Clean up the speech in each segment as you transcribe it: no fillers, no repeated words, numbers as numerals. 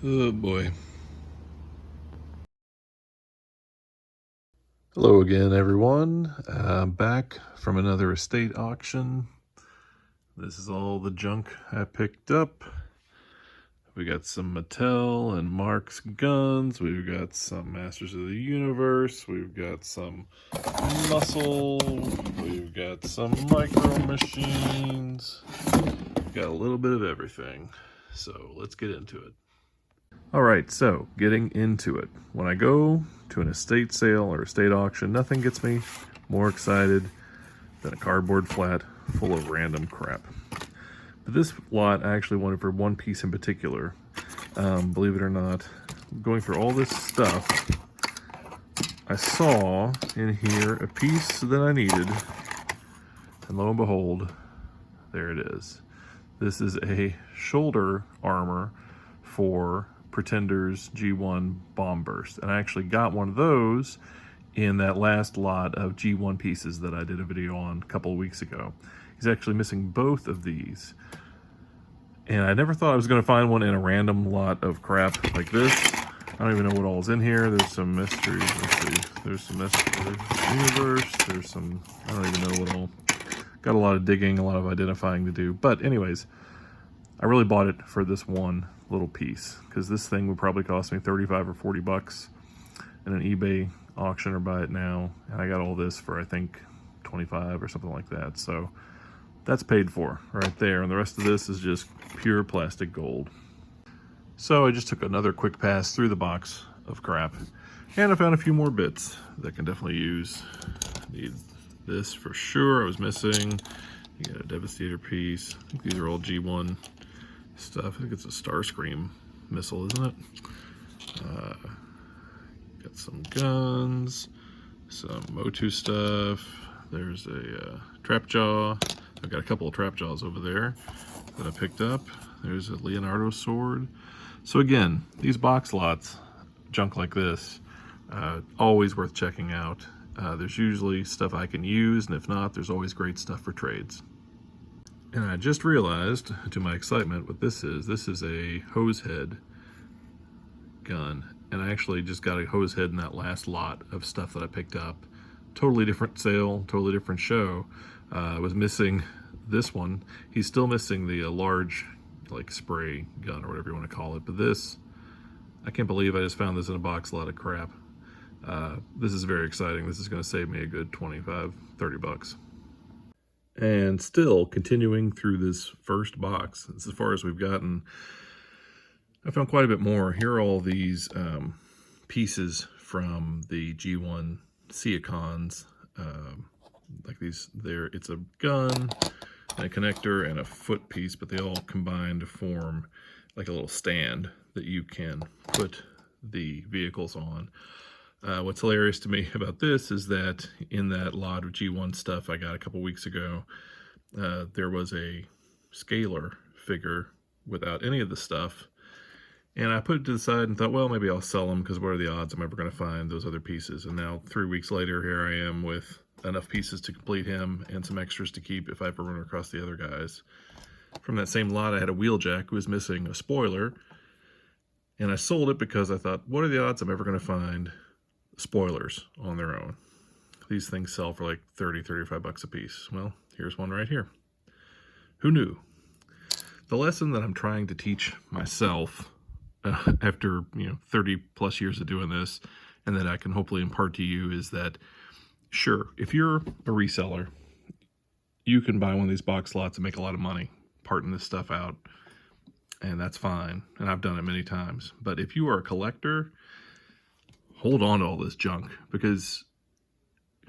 Oh boy. Hello again, everyone. I'm back from another estate auction. This is all the junk I picked up. We got some Mattel and Marx guns. We've got some Masters of the Universe. We've got some muscle. We've got some micro machines. We've got a little bit of everything. So let's get into it. All right, so getting into it. When I go to an estate sale or estate auction, nothing gets me more excited than a cardboard flat full of random crap. But this lot I actually wanted for one piece in particular. Believe it or not, going through all this stuff, I saw in here a piece that I needed, and lo and behold, there it is. This is a shoulder armor for Pretender's G1 bomb burst, and I actually got one of those in that last lot of G1 pieces that I did a video on a couple of weeks ago. He's actually missing both of these, and I never thought I was going to find one in a random lot of crap like this. I don't even know what all's in here. There's some mysteries. Let's see. There's some mysteries. Universe. There's some, I don't even know what all. Got a lot of digging, a lot of identifying to do. But anyways, I really bought it for this one little piece because this thing would probably cost me 35 or 40 bucks in an eBay auction or buy it now. And I got all this for, I think, 25 or something like that. So that's paid for right there. And the rest of this is just pure plastic gold. So I just took another quick pass through the box of crap. And I found a few more bits that I can definitely use. Need this for sure. I was missing. You got a Devastator piece. I think these are all G1 stuff. I think it's a Starscream missile, isn't it? Got some guns, some Motu stuff. There's a trap jaw. I've got a couple of trap jaws over there that I picked up. There's a Leonardo sword. So again, these box lots, junk like this, always worth checking out. There's usually stuff I can use, and if not, there's always great stuff for trades. And I just realized, to my excitement, what this is. This is a hose head gun, and I actually just got a hose head in that last lot of stuff that I picked up. Totally different sale, totally different show. I was missing this one. He's still missing the large, like, spray gun or whatever you want to call it. But this, I can't believe I just found this in a box lot of crap. This is very exciting. This is going to save me a good 25, 30 bucks. And still continuing through this first box, as far as we've gotten, I found quite a bit more. Here are all these pieces from the G1 Seacons. Like these, it's a gun, and a connector, and a foot piece, but they all combine to form like a little stand that you can put the vehicles on. What's hilarious to me about this is that in that lot of G1 stuff I got a couple weeks ago, there was a scalar figure without any of the stuff. And I put it to the side and thought, well, maybe I'll sell them because what are the odds I'm ever going to find those other pieces? And now 3 weeks later, here I am with enough pieces to complete him and some extras to keep if I ever run across the other guys. From that same lot, I had a wheeljack who was missing a spoiler. And I sold it because I thought, what are the odds I'm ever going to find spoilers on their own? These things sell for like 30, 35 bucks a piece. Well, here's one right here. Who knew? The lesson that I'm trying to teach myself after 30 plus years of doing this, and that I can hopefully impart to you, is that sure, if you're a reseller, you can buy one of these box lots and make a lot of money parting this stuff out, and that's fine, and I've done it many times. But if you are a collector, hold on to all this junk, because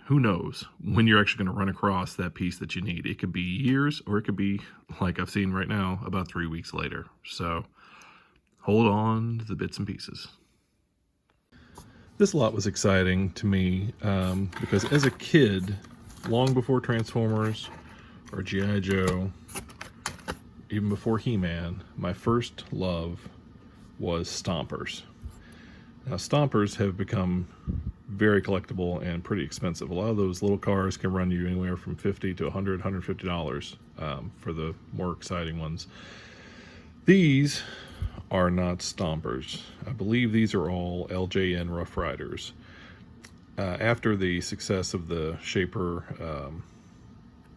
who knows when you're actually going to run across that piece that you need. It could be years, or it could be, like I've seen right now, about 3 weeks later. So hold on to the bits and pieces. This lot was exciting to me because as a kid, long before Transformers or G.I. Joe, even before He-Man, my first love was Stompers. Now, Stompers have become very collectible and pretty expensive. A lot of those little cars can run you anywhere from $50 to $100, $150 for the more exciting ones. These are not Stompers. I believe these are all LJN Rough Riders. After the success of the Shaper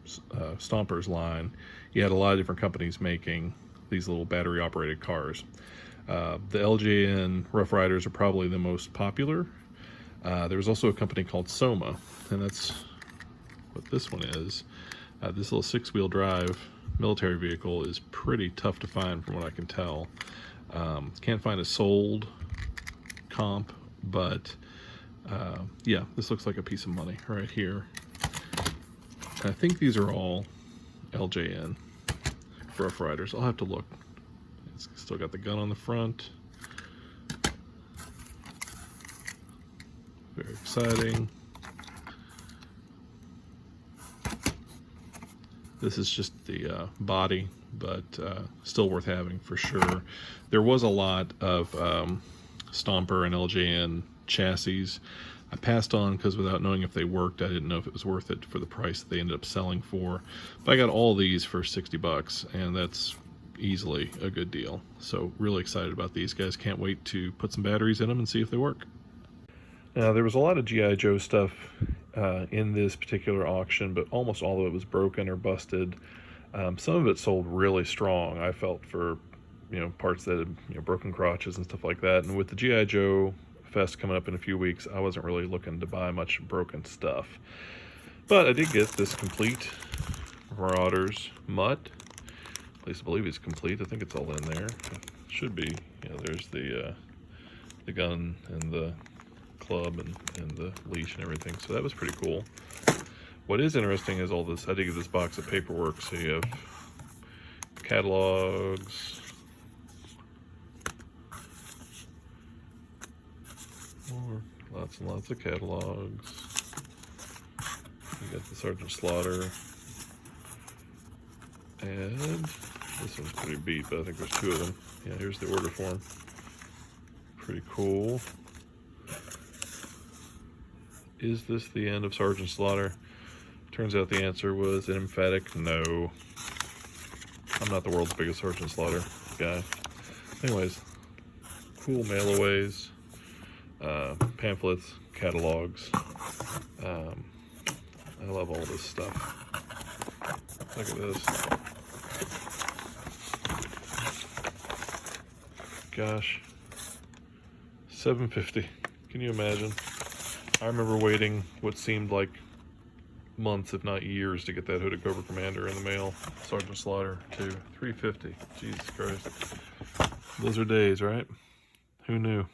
Stompers line, you had a lot of different companies making these little battery-operated cars. The LJN Rough Riders are probably the most popular. There was also a company called Soma, and that's what this one is. This little 6-wheel drive military vehicle is pretty tough to find from what I can tell. Can't find a sold comp, but yeah, this looks like a piece of money right here. I think these are all LJN Rough Riders. I'll have to look. It's still got the gun on the front. Very exciting. This is just the body, but still worth having for sure. There was a lot of Stomper and LJN chassis. I passed on because without knowing if they worked, I didn't know if it was worth it for the price that they ended up selling for. But I got all these for 60 bucks, and that's easily a good deal. So really excited about these guys. Can't wait to put some batteries in them and see if they work. Now, there was a lot of G.I. Joe stuff in this particular auction, but almost all of it was broken or busted. Some of it sold really strong, I felt, for parts that had broken crotches and stuff like that. And with the G.I. Joe Fest coming up in a few weeks, I wasn't really looking to buy much broken stuff. But I did get this complete Marauders mutt. At least I believe it's complete. I think it's all in there. It should be. There's the gun and the club and the leash and everything. So that was pretty cool. What is interesting is all this. I did get this box of paperwork. So you have catalogs, lots and lots of catalogs. You got the Sergeant Slaughter, and this one's pretty beat, but I think there's 2 of them. Yeah, here's the order form. Pretty cool. Is this the end of Sergeant Slaughter? Turns out the answer was an emphatic no. I'm not the world's biggest Sergeant Slaughter guy. Anyways, cool mailaways, pamphlets, catalogs. I love all this stuff. Look at this. Gosh, $7.50. Can you imagine? I remember waiting what seemed like months, if not years, to get that Hooded Cobra Commander in the mail. Sergeant Slaughter, too. $3.50. Jesus Christ. Those are days, right? Who knew?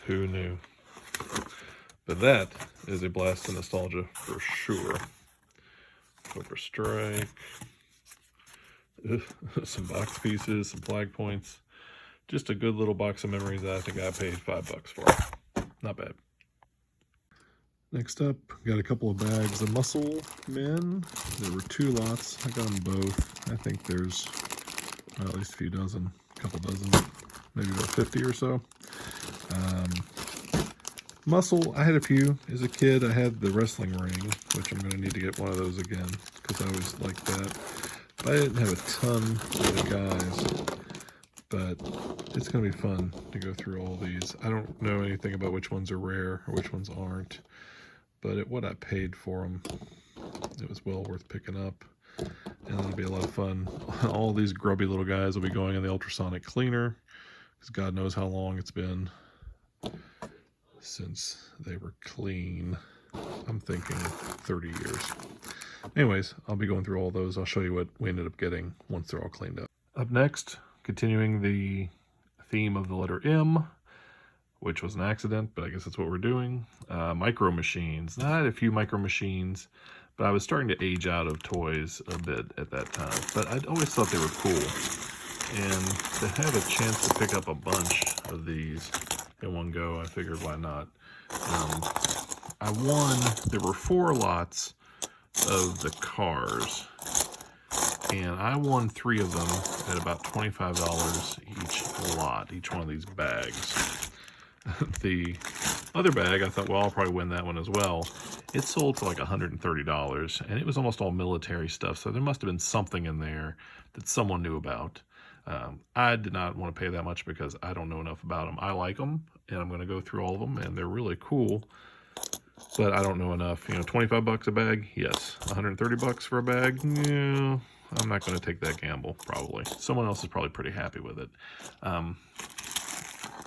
Who knew? But that is a blast of nostalgia for sure. Cobra Strike. Some box pieces, some flag points. Just a good little box of memories that I think I paid $5 for. Not bad. Next up, got a couple of bags of Muscle Men. There were 2 lots. I got them both. I think there's at least a few dozen, a couple dozen, maybe about 50 or so. Muscle, I had a few. As a kid, I had the wrestling ring, which I'm going to need to get one of those again because I always liked that. But I didn't have a ton of the guys. But it's going to be fun to go through all these. I don't know anything about which ones are rare or which ones aren't. But at what I paid for them, it was well worth picking up. And it'll be a lot of fun. All these grubby little guys will be going in the ultrasonic cleaner. Because God knows how long it's been since they were clean. I'm thinking 30 years. Anyways, I'll be going through all those. I'll show you what we ended up getting once they're all cleaned up. Up next, continuing the theme of the letter M, which was an accident, but I guess that's what we're doing. Micro Machines. Now, I had a few Micro Machines, but I was starting to age out of toys a bit at that time. But I'd always thought they were cool. And to have a chance to pick up a bunch of these in one go, I figured why not. I won, there were 4 lots of the cars, and I won 3 of them at about $25 each lot, each one of these bags. The other bag, I thought, well, I'll probably win that one as well. It sold for like $130, and it was almost all military stuff, so there must have been something in there that someone knew about. I did not want to pay that much because I don't know enough about them. I like them, and I'm going to go through all of them, and they're really cool, but I don't know enough. You know, 25 bucks a bag, yes. 130 bucks for a bag, yeah. I'm not going to take that gamble, probably. Someone else is probably pretty happy with it. I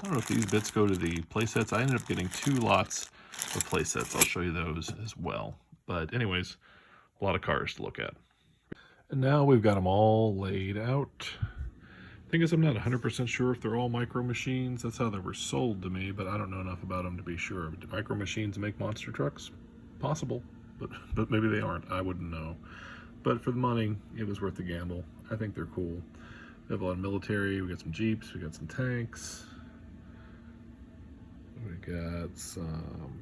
don't know if these bits go to the playsets. I ended up getting 2 lots of playsets. I'll show you those as well. But anyways, a lot of cars to look at. And now we've got them all laid out. Thing is, I'm not 100% sure if they're all Micro Machines. That's how they were sold to me, but I don't know enough about them to be sure. Do Micro Machines make monster trucks? Possible, but maybe they aren't. I wouldn't know. But for the money, it was worth the gamble. I think they're cool. We have a lot of military. We got some Jeeps. We got some tanks. We got some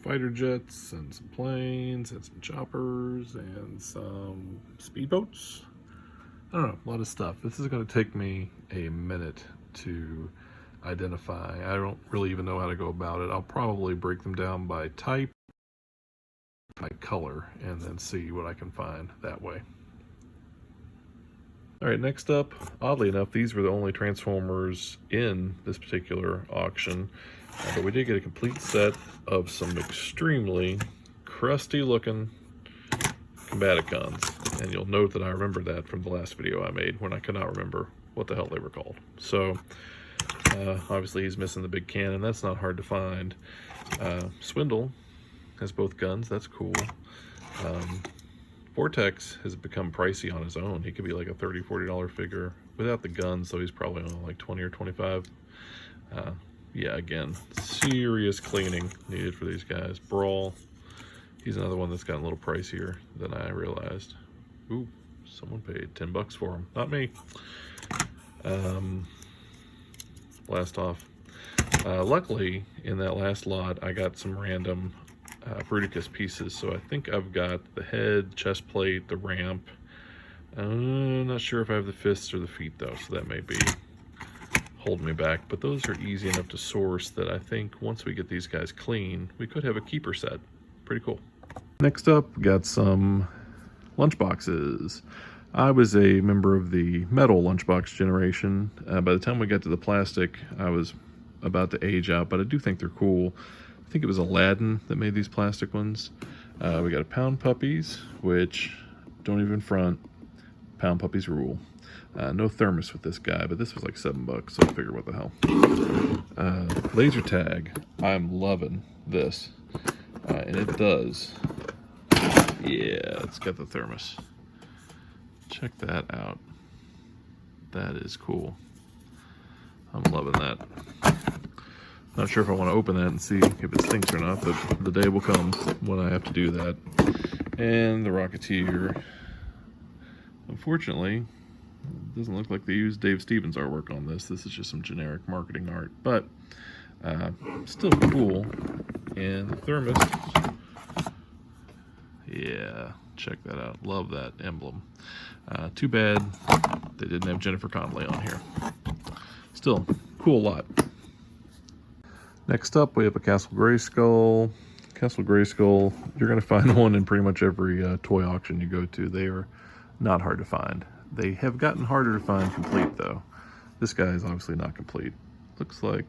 fighter jets and some planes and some choppers and some speedboats. I don't know, a lot of stuff. This is going to take me a minute to identify. I don't really even know how to go about it. I'll probably break them down by type, by color, and then see what I can find that way. All right, next up, oddly enough, these were the only Transformers in this particular auction, but we did get a complete set of some extremely crusty looking Combaticons, and you'll note that I remember that from the last video I made when I could not remember what the hell they were called. So obviously he's missing the big cannon. That's not hard to find. Swindle has both guns. That's cool. Vortex has become pricey on his own. He could be like a $30, $40 figure without the guns, so he's probably on like 20 or 25. Yeah, again, serious cleaning needed for these guys. Brawl, he's another one that's gotten a little pricier than I realized. Ooh, someone paid 10 bucks for him, not me. Blast off. Luckily, in that last lot, I got some random Bruticus pieces, so I think I've got the head, chest plate, the ramp. I'm not sure if I have the fists or the feet though, so that may be holding me back, but those are easy enough to source that I think once we get these guys clean, we could have a keeper set. Pretty cool. Next up, we got some lunchboxes. I was a member of the metal lunchbox generation. By the time we got to the plastic, I was about to age out, but I do think they're cool. I think it was Aladdin that made these plastic ones. We got a Pound Puppies, which don't even front. Pound Puppies rule. No thermos with this guy, but this was like 7 bucks, so I figured what the hell. Laser tag. I'm loving this. And it does. Yeah, it's got the thermos. Check that out. That is cool. I'm loving that. Not sure if I want to open that and see if it stinks or not, but the day will come when I have to do that. And the Rocketeer. Unfortunately, it doesn't look like they used Dave Stevens artwork on this. This is just some generic marketing art, but still cool. And the thermos. Yeah, check that out. Love that emblem. Too bad they didn't have Jennifer Connelly on here. Still, cool lot. Next up, we have a Castle Grayskull. Castle Grayskull, you're going to find one in pretty much every toy auction you go to. They are not hard to find. They have gotten harder to find complete, though. This guy is obviously not complete. Looks like,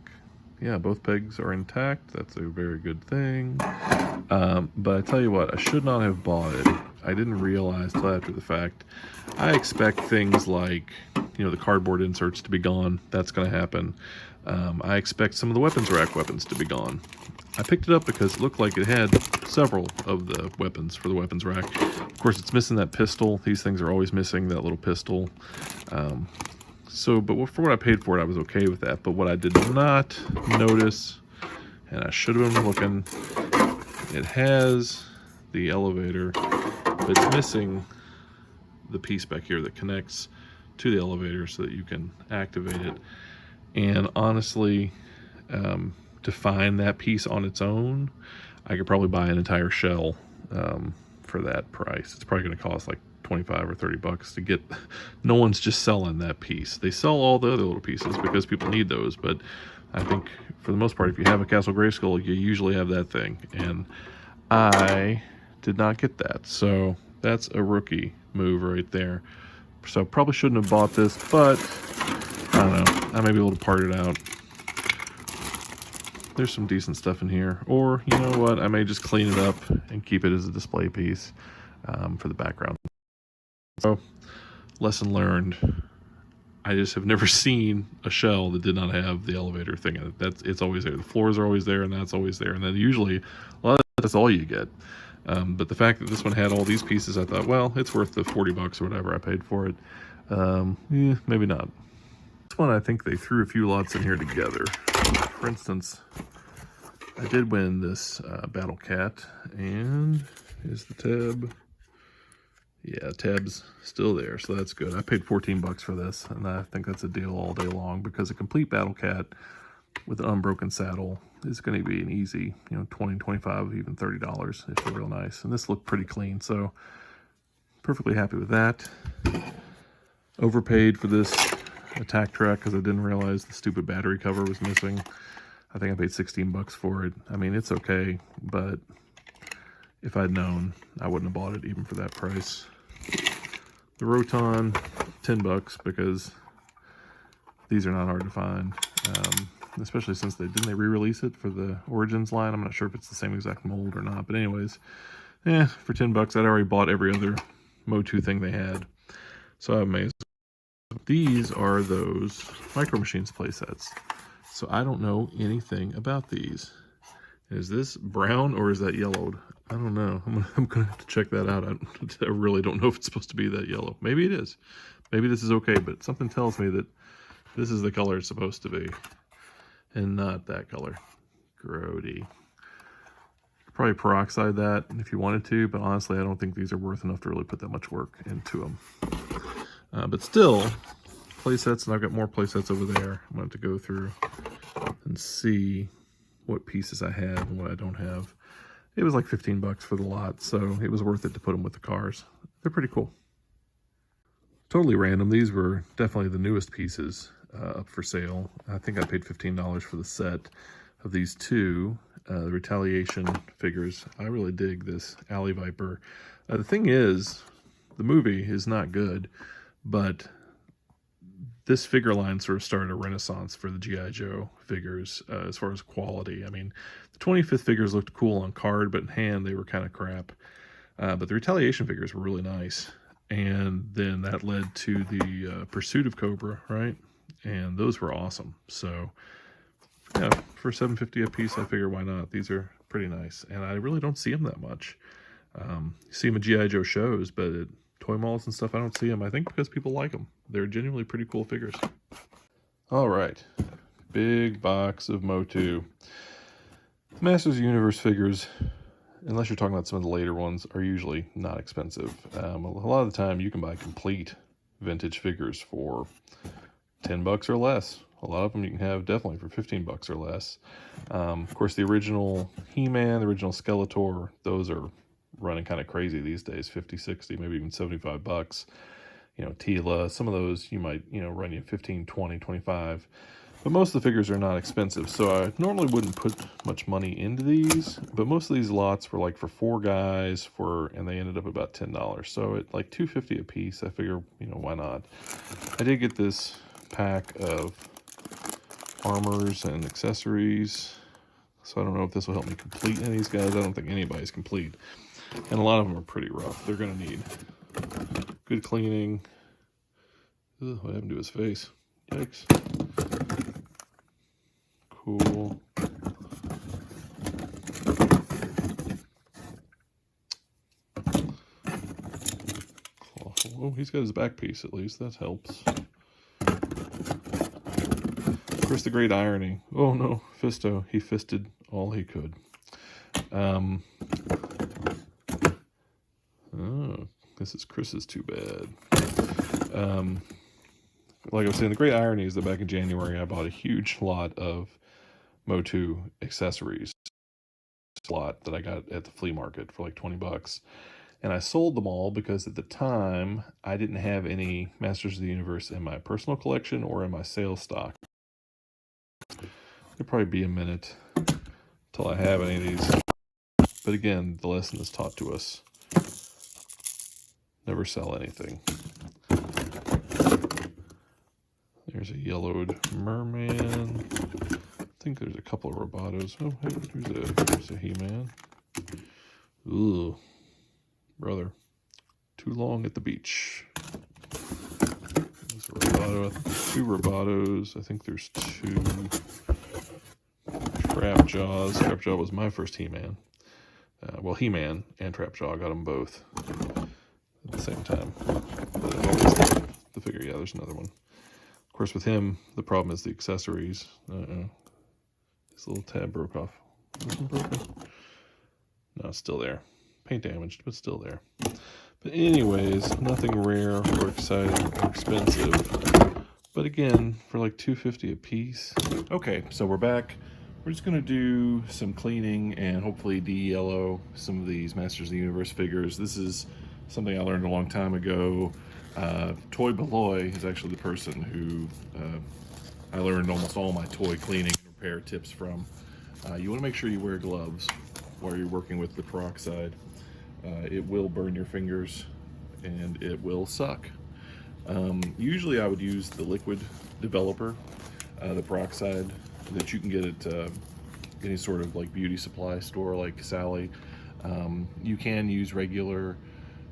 yeah, both pegs are intact. That's a very good thing. But I tell you what, I should not have bought it. I didn't realize till after the fact. I expect things like, you know, the cardboard inserts to be gone. That's going to happen. I expect some of the weapons rack weapons to be gone. I picked it up because it looked like it had several of the weapons for the weapons rack. Of course, it's missing that pistol. These things are always missing that little pistol. But for what I paid for it, I was okay with that. But what I did not notice, and I should have been looking, it has the elevator, but it's missing the piece back here that connects to the elevator so that you can activate it. And honestly, to find that piece on its own, I could probably buy an entire shell for that price. It's probably going to cost like 25 or 30 bucks to get. No one's just selling that piece. They sell all the other little pieces because people need those, but I think for the most part, if you have a Castle Grayskull, you usually have that thing, and I did not get that, so that's a rookie move right there. So probably shouldn't have bought this, but don't know. I may be able to part it out. There's some decent stuff in here. Or, you know what? I may just clean it up and keep it as a display piece for the background. So, lesson learned. I just have never seen a shell that did not have the elevator thing in it. It's always there. The floors are always there, and that's always there. And then usually, a lot of that's all you get. But the fact that this one had all these pieces, I thought, well, it's worth the $40 or whatever I paid for it. Maybe not. This one, I think they threw a few lots in here together. For instance, I did win this Battle Cat, and here's the tab. Yeah, tab's still there, so that's good. I paid $14 for this, and I think that's a deal all day long because a complete Battle Cat with an unbroken saddle is going to be an easy, $20, $25, even $30 if they're real nice. And this looked pretty clean, so perfectly happy with that. Overpaid for this attack track because I didn't realize the stupid battery cover was missing. I think I paid $16 for it. I mean, it's okay, but if I'd known, I wouldn't have bought it even for that price. The Roton, $10 because these are not hard to find, especially since didn't they re-release it for the Origins line? I'm not sure if it's the same exact mold or not, but anyways, for $10, I'd already bought every other Motu thing they had, so I'm amazed. These are those Micro Machines playsets, so I don't know anything about these. Is this brown or is that yellowed? I don't know. I'm gonna have to check that out. I really don't know if it's supposed to be that yellow. Maybe it is. Maybe this is okay, but something tells me that this is the color it's supposed to be and not that color. Grody. Probably peroxide that if you wanted to, but honestly, I don't think these are worth enough to really put that much work into them. But still, playsets, and I've got more playsets over there. I'm going to have to go through and see what pieces I have and what I don't have. It was like $15 for the lot, so it was worth it to put them with the cars. They're pretty cool. Totally random. These were definitely the newest pieces up for sale. I think I paid $15 for the set of these two, the Retaliation figures. I really dig this Alley Viper. The thing is, the movie is not good, but this figure line sort of started a renaissance for the G.I. Joe figures as far as quality. I mean, the 25th figures looked cool on card, but in hand they were kind of crap. But the Retaliation figures were really nice. And then that led to the Pursuit of Cobra, right? And those were awesome. So, yeah, for $7.50 a piece, I figure why not? These are pretty nice. And I really don't see them that much. You see them at G.I. Joe shows, but at toy malls and stuff, I don't see them. I think because people like them. They're genuinely pretty cool figures. All right. Big box of Motu. Masters of the Universe figures, unless you're talking about some of the later ones, are usually not expensive. A lot of the time, you can buy complete vintage figures for $10 or less. A lot of them you can have definitely for $15 or less. Of course, the original He-Man, the original Skeletor, those are running kind of crazy these days, 50, 60, maybe even $75. Tila, some of those you might, run you 15, 20, 25. But most of the figures are not expensive, so I normally wouldn't put much money into these, but most of these lots were like for 4 guys, and they ended up about $10. So at like $2.50 a piece, I figure, why not? I did get this pack of armors and accessories, so I don't know if this will help me complete any of these guys. I don't think anybody's complete, and a lot of them are pretty rough. They're going to need good cleaning. Ugh, what happened to his face? Yikes. Cool. Oh, he's got his back piece at least. That helps. Of course, the great irony. Oh no, Fisto. He fisted all he could. Oh, this is Chris's too bad. Like I was saying, the great irony is that back in January, I bought a huge lot of Motu accessories. Lot that I got at the flea market for like $20. And I sold them all because at the time, I didn't have any Masters of the Universe in my personal collection or in my sales stock. It'll probably be a minute till I have any of these. But again, the lesson is taught to us. Never sell anything. There's There's a yellowed merman. I think there's a couple of Robotos. Oh, hey, there's a He-Man. Ooh, brother. Too long at the beach. There's a Roboto. 2 Robotos. I think there's 2 Trapjaws. Trapjaw was my first He-Man. Well, He-Man and Trapjaw, I got them both at the same time. But I've always liked the figure. Yeah, there's another one. Of course, with him, the problem is the accessories. This little tab broke off. Is this one broken? No, it's still there. Paint damaged, but still there. But anyways, nothing rare or exciting or expensive. But again, for like $2.50 a piece. Okay, so we're back. We're just gonna do some cleaning and hopefully de-yellow some of these Masters of the Universe figures. This is something I learned a long time ago. Toy Beloy is actually the person who I learned almost all my toy cleaning and repair tips from. You want to make sure you wear gloves while you're working with the peroxide. It will burn your fingers and it will suck. Usually I would use the liquid developer, the peroxide that you can get at any sort of like beauty supply store like M.U.S.C.L.E. You can use regular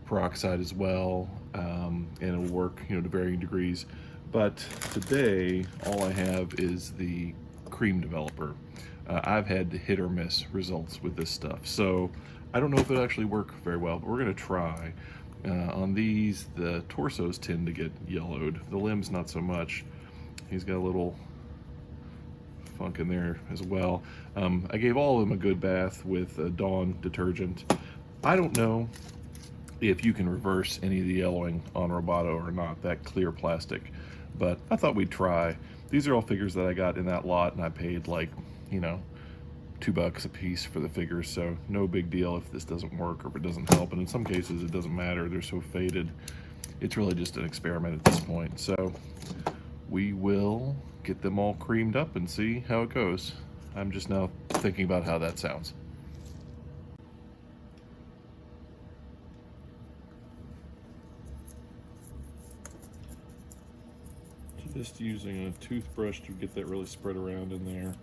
peroxide as well, and it'll work, you know, to varying degrees. But today, all I have is the cream developer. I've had hit or miss results with this stuff, so I don't know if it'll actually work very well, but we're gonna try. On these, the torsos tend to get yellowed. The limbs, not so much. He's got a little funk in there as well. I gave all of them a good bath with Dawn detergent. I don't know if you can reverse any of the yellowing on Roboto or not, that clear plastic, but I thought we'd try. These are all figures that I got in that lot, and I paid like, you know, $2 a piece for the figures, so no big deal if this doesn't work or if it doesn't help, and in some cases it doesn't matter, they're so faded. It's really just an experiment at this point, so we will get them all creamed up and see how it goes. I'm just now thinking about how that sounds. Just using a toothbrush to get that really spread around in there.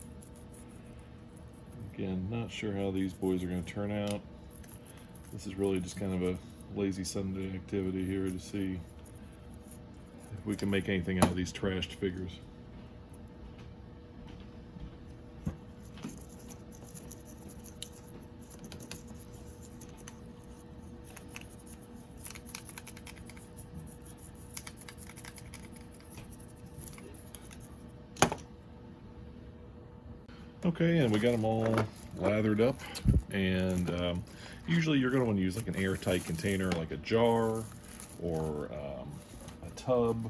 Again, not sure how these boys are going to turn out. This is really just kind of a lazy Sunday activity here to see if we can make anything out of these trashed figures. Okay, and we got them all lathered up, and usually you're going to want to use like an airtight container, like a jar or a tub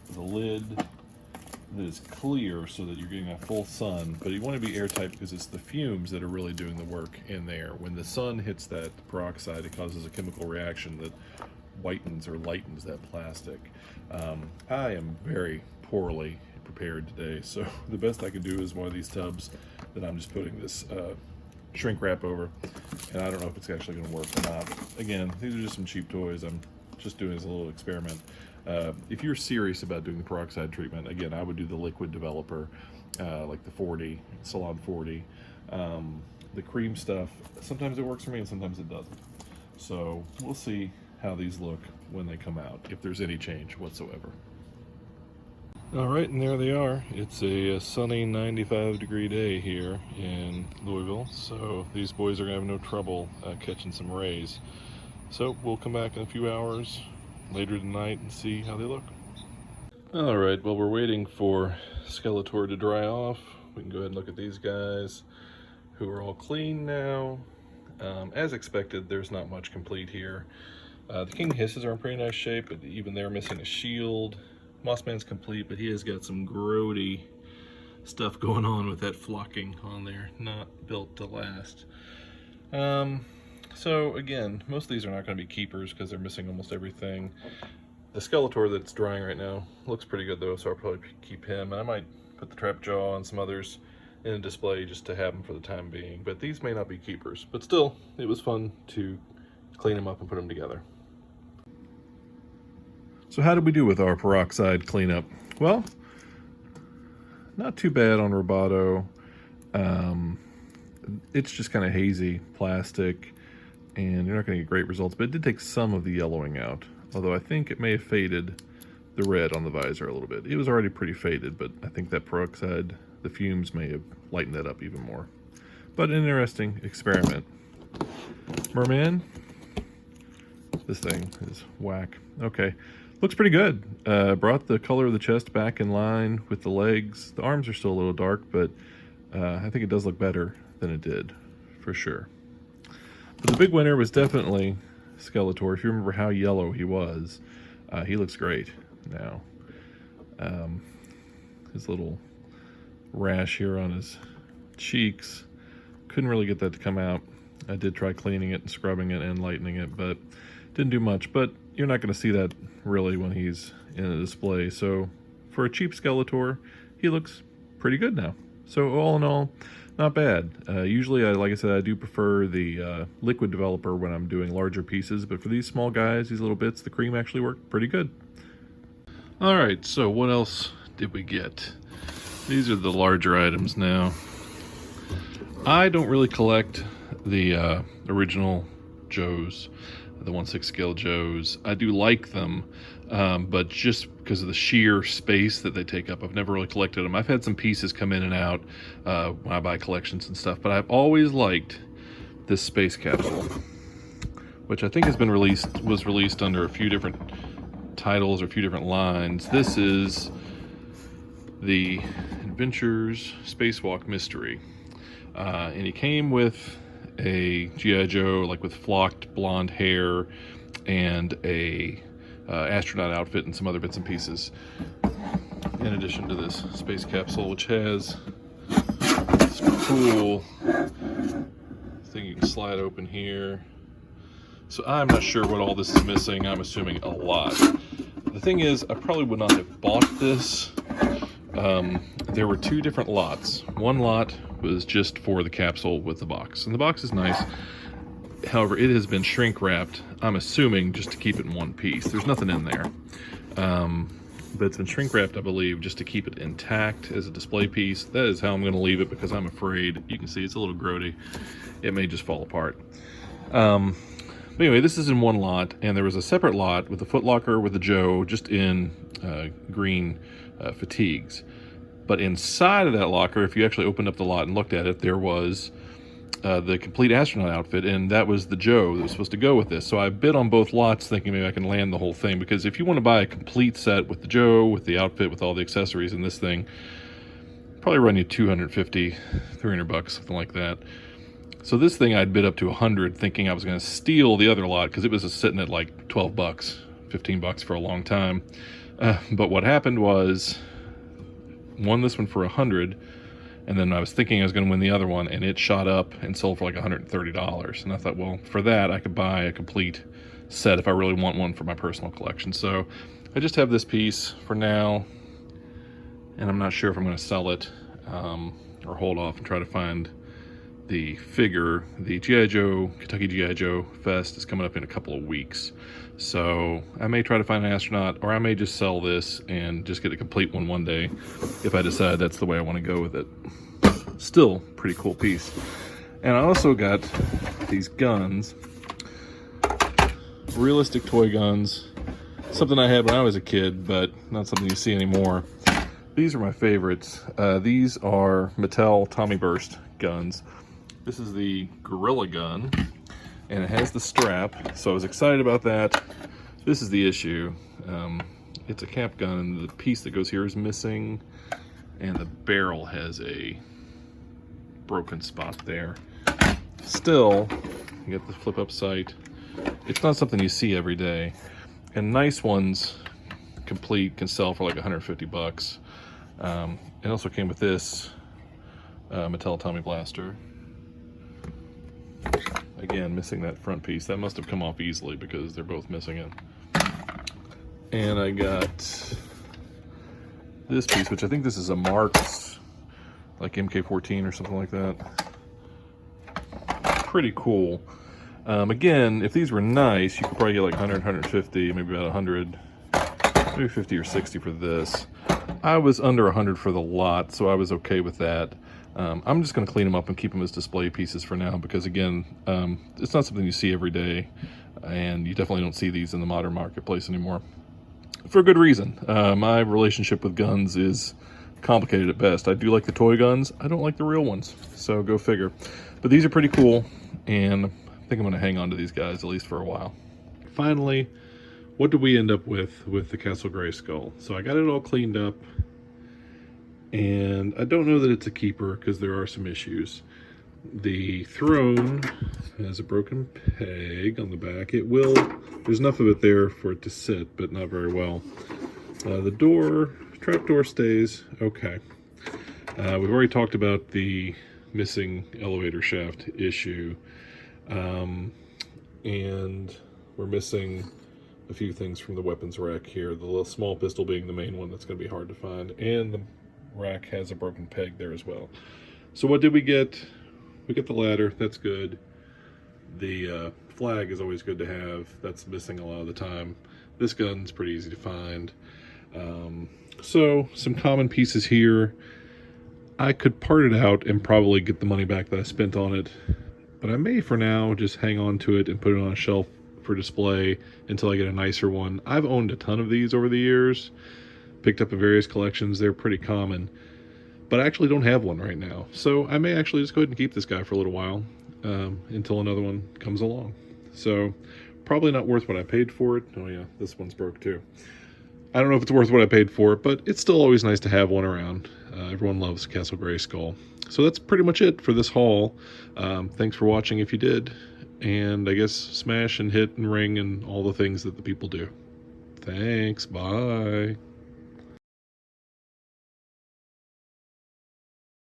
with a lid that is clear so that you're getting that full sun. But you want to be airtight because it's the fumes that are really doing the work in there. When the sun hits that peroxide, it causes a chemical reaction that whitens or lightens that plastic. I am very poorly prepared today, so the best I can do is one of these tubs that I'm just putting this shrink wrap over, and I don't know if it's actually going to work or not. Again, these are just some cheap toys. I'm just doing as a little experiment. If you're serious about doing the peroxide treatment, again, I would do the liquid developer, like the 40, Salon 40. The cream stuff, sometimes it works for me and sometimes it doesn't. So we'll see how these look when they come out, if there's any change whatsoever. All right, and there they are. It's a sunny 95-degree day here in Louisville, so these boys are gonna have no trouble catching some rays. So we'll come back in a few hours later tonight and see how they look. All right, well, we're waiting for Skeletor to dry off. We can go ahead and look at these guys who are all clean now. As expected, there's not much complete here. The King Hisses are in pretty nice shape, but even they're missing a shield. Mossman's complete, but he has got some grody stuff going on with that flocking on there. Not built to last. So again, most of these are not going to be keepers because they're missing almost everything. The Skeletor that's drying right now looks pretty good though, so I'll probably keep him. And I might put the Trapjaw and some others in a display just to have them for the time being. But these may not be keepers. But still, it was fun to clean them up and put them together. So how did we do with our peroxide cleanup? Well, not too bad on Roboto. It's just kind of hazy plastic, and you're not going to get great results, but it did take some of the yellowing out, although I think it may have faded the red on the visor a little bit. It was already pretty faded, but I think that peroxide, the fumes may have lightened that up even more. But an interesting experiment. Merman. This thing is whack. Okay. Looks pretty good. Brought the color of the chest back in line with the legs. The arms are still a little dark, but I think it does look better than it did, for sure. But the big winner was definitely Skeletor. If you remember how yellow he was, he looks great now. His little rash here on his cheeks, couldn't really get that to come out. I did try cleaning it and scrubbing it and lightening it, but didn't do much. But you're not going to see that really when he's in a display. So for a cheap Skeletor, he looks pretty good now. So all in all, not bad. Usually, like I said, I do prefer the liquid developer when I'm doing larger pieces, but for these small guys, these little bits, the cream actually worked pretty good. All right, so what else did we get? These are the larger items now. I don't really collect the original Joes, the 1/6 scale Joes. I do like them, but just because of the sheer space that they take up, I've never really collected them. I've had some pieces come in and out when I buy collections and stuff, but I've always liked this space capsule, which I think was released under a few different titles or a few different lines. This is the Adventures Spacewalk Mystery, and he came with a G.I. Joe, like with flocked blonde hair, and a astronaut outfit and some other bits and pieces, in addition to this space capsule, which has this cool thing you can slide open here. So I'm not sure what all this is missing. I'm assuming a lot. The thing is, I probably would not have bought this. There were two different lots. One lot was just for the capsule with the box, and the box is nice. However, it has been shrink wrapped, I'm assuming, just to keep it in one piece. There's nothing in there. But it's been shrink wrapped, I believe, just to keep it intact as a display piece. That is how I'm going to leave it, because I'm afraid, you can see it's a little grody, it may just fall apart. But anyway, this is in one lot, and there was a separate lot with the Foot Locker with the Joe, just in green fatigues. But inside of that locker, if you actually opened up the lot and looked at it, there was the complete astronaut outfit, and that was the Joe that was supposed to go with this. So I bid on both lots, thinking maybe I can land the whole thing, because if you want to buy a complete set with the Joe, with the outfit, with all the accessories in this thing, probably run you $250, $300, something like that. So this thing I'd bid up to $100, thinking I was going to steal the other lot, because it was sitting at like $12, $15 for a long time. But what happened was, won this one for $100, and then I was thinking I was going to win the other one, and it shot up and sold for like $130. And I thought, well, for that I could buy a complete set if I really want one for my personal collection. So I just have this piece for now, and I'm not sure if I'm going to sell it or hold off and try to find the figure. The G.I. Joe, Kentucky G.I. Joe Fest is coming up in a couple of weeks. So I may try to find an astronaut, or I may just sell this and just get a complete one day if I decide that's the way I want to go with it. Still pretty cool piece. And I also got these guns, realistic toy guns, something I had when I was a kid, but not something you see anymore. These are my favorites. These are Mattel Tommy Burst guns. This is the Gorilla gun, and it has the strap, so I was excited about that. This is the issue. It's a cap gun, and the piece that goes here is missing, and the barrel has a broken spot there. Still, you got the flip-up sight. It's not something you see every day, and nice ones, complete, can sell for like $150. It also came with this Mattel Tommy Blaster. Again, missing that front piece. That must have come off easily because they're both missing it. And I got this piece, which I think this is a Marx, like MK14 or something like that. Pretty cool. Again, if these were nice, you could probably get like 100, 150, maybe about 100. maybe 50 or 60 for this. I was under 100 for the lot, so I was okay with that. I'm just going to clean them up and keep them as display pieces for now because, again, it's not something you see every day, and you definitely don't see these in the modern marketplace anymore. For a good reason. My relationship with guns is complicated at best. I do like the toy guns. I don't like the real ones, so go figure. But these are pretty cool, and I think I'm going to hang on to these guys at least for a while. Finally, what did we end up with the Castle Grayskull? So I got it all cleaned up, and I don't know that it's a keeper because there are some issues. The throne has a broken peg on the back. There's enough of it there for it to sit, but not very well. The trap door stays okay. We've already talked about the missing elevator shaft issue. And we're missing a few things from the weapons rack here. The little small pistol being the main one that's going to be hard to find. And the rack has a broken peg there as well. So what did we get? We get the ladder. That's good. The flag is always good to have. That's missing a lot of the time. This gun's pretty easy to find. So some common pieces here. I could part it out and probably get the money back that I spent on it. But I may for now just hang on to it and put it on a shelf for display until I get a nicer one. I've owned a ton of these over the years. Picked up in various collections. They're pretty common. But I actually don't have one right now. So I may actually just go ahead and keep this guy for a little while until another one comes along. So probably not worth what I paid for it. Oh yeah, this one's broke too. I don't know if it's worth what I paid for it, but it's still always nice to have one around. Everyone loves Castle Grayskull. So that's pretty much it for this haul. Thanks for watching if you did. And I guess smash and hit and ring and all the things that the people do. Thanks. Bye.